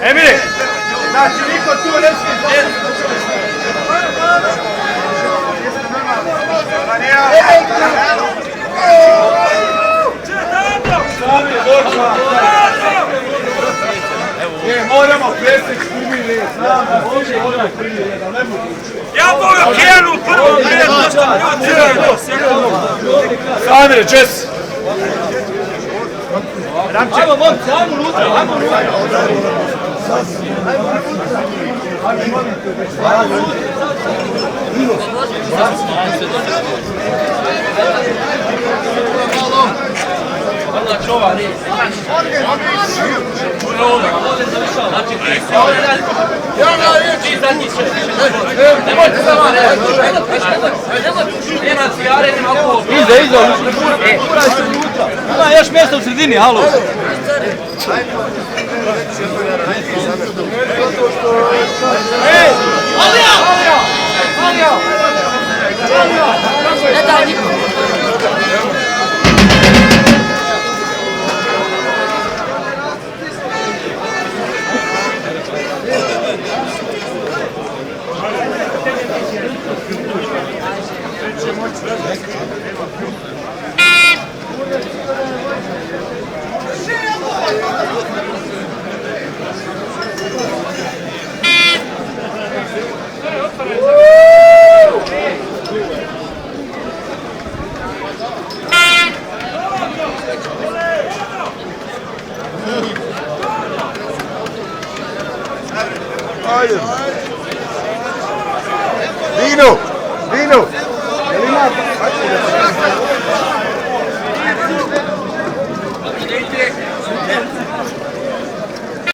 Emire! Znači, niko tu ne smije. Moramo presjeći prvi red, znam da hoće onaj prvi red, ali ne mogu. Ja mogu Kijanu prvo red, Samire, Jess! Ajmo, momci, ajmo unutra, ajmo unutra. Onda čova, ne. Ti zadnji će. Nemojte samo, ne. Nema cigare, nema alkohol. Iza, uraj se unutra. Ima još mjesto u sredini, halo. Ne daj niko. Dino! Dino!